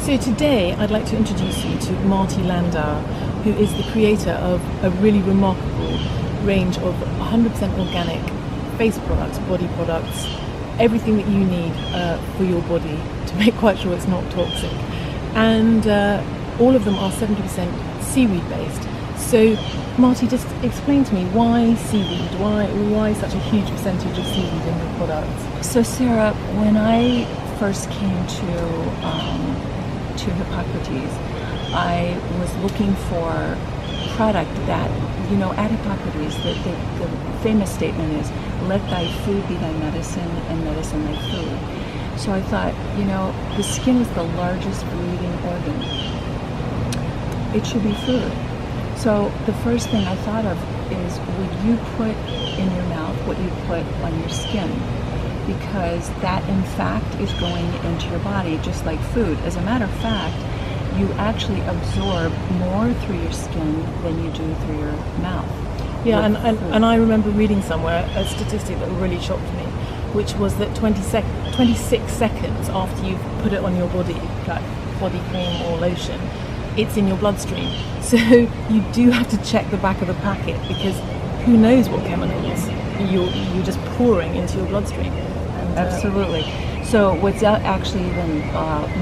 So today I'd like to introduce you to Marty Landau, who is the creator of a really remarkable range of 100% organic face products, body products, everything that you need for your body to make quite sure it's not toxic. And all of them are 70% seaweed based. So Marty, just explain to me why seaweed, why such a huge percentage of seaweed in your products? So Sarah, when I first came to Hippocrates, I was looking for product that, at Hippocrates, the famous statement is, let thy food be thy medicine and medicine thy food. So I thought, the skin is the largest breathing organ. It should be food. So the first thing I thought of is, would you put in your mouth what you put on your skin? Because that in fact is going into your body just like food. As a matter of fact, you actually absorb more through your skin than you do through your mouth. Yeah, and I remember reading somewhere a statistic that really shocked me, which was that 26 seconds after you've put it on your body, like body cream or lotion, it's in your bloodstream. So you do have to check the back of the packet, because who knows what chemicals you're just pouring into your bloodstream. And, absolutely. So what's actually even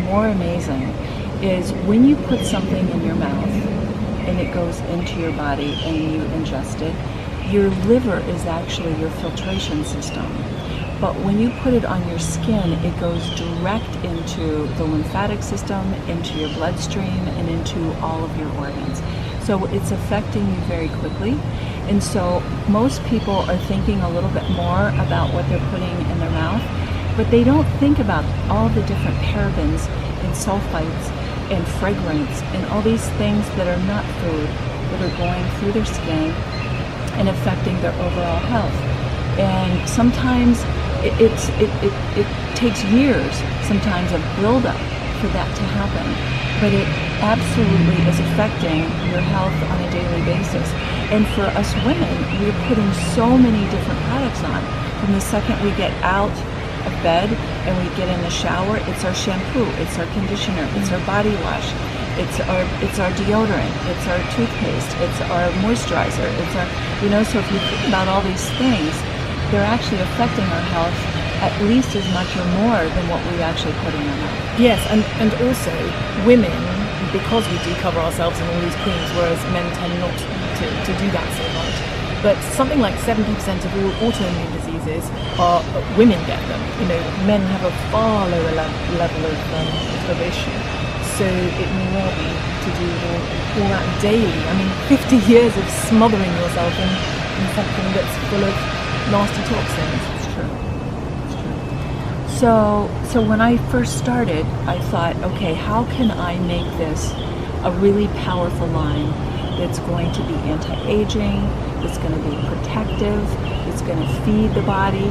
more amazing is when you put something in your mouth and it goes into your body and you ingest it, your liver is actually your filtration system. But when you put it on your skin, it goes direct into the lymphatic system, into your bloodstream, and into all of your organs. So it's affecting you very quickly. And so most people are thinking a little bit more about what they're putting in their mouth, but they don't think about all the different parabens and sulfites and fragrance and all these things that are not food, that are going through their skin and affecting their overall health. And sometimes it takes years, sometimes a buildup for that to happen, but it absolutely is affecting your health on a daily basis. And for us women, we're putting so many different products on. From the second we get out of bed and we get in the shower, it's our shampoo, it's our conditioner, it's our body wash, it's our deodorant, it's our toothpaste, it's our moisturizer, it's our, so if you think about all these things, they're actually affecting our health at least as much or more than what we actually put in our mouth. Yes, and also women, because we do cover ourselves in all these creams, whereas men tend not to do that so much. But something like 70% of all autoimmune diseases are women get them. Men have a far lower level of issue. So it may well be to do all that daily. 50 years of smothering yourself in something that's full of nasty toxins. It's true. It's true. So when I first started, I thought, okay, how can I make this a really powerful line that's going to be anti-aging, that's going to be protective, that's going to feed the body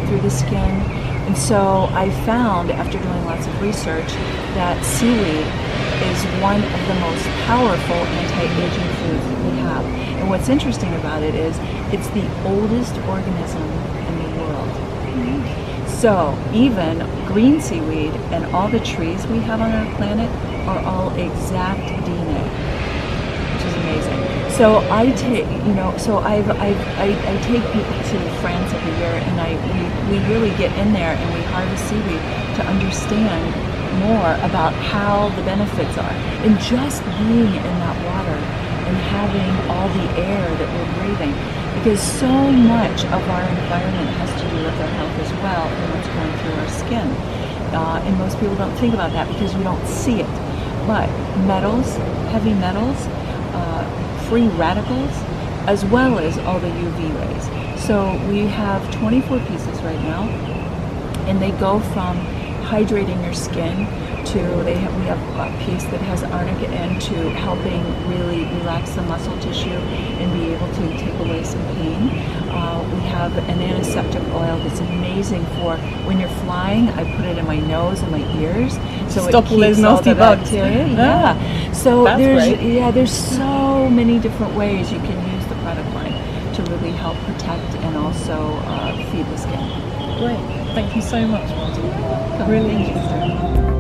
through the skin. And so I found, after doing lots of research, that seaweed is one of the most powerful anti-aging foods that we have. And what's interesting about it is it's the oldest organism in the world. Mm-hmm. So even green seaweed and all the trees we have on our planet are all exact DNA, which is amazing. So I take, I take people to France every year, and we really get in there and we harvest seaweed to understand more about how the benefits are. And just being in that water and having all the air that we're breathing, because so much of our environment has to do with our health as well and what's going through our skin. And most people don't think about that because we don't see it. But metals, heavy metals, free radicals, as well as all the UV rays. So we have 24 pieces right now, and they go from hydrating your skin to we have a piece that has arnica in to helping really relax the muscle tissue and be able to take away some pain. We have an antiseptic oil that's amazing for when you're flying. I put it in my nose and my ears, so stop all those nasty bugs. Yeah. So there's great. So many different ways you can use the product line to really help protect and also feed the skin. Great. Thank you so much, Marty. Really interesting.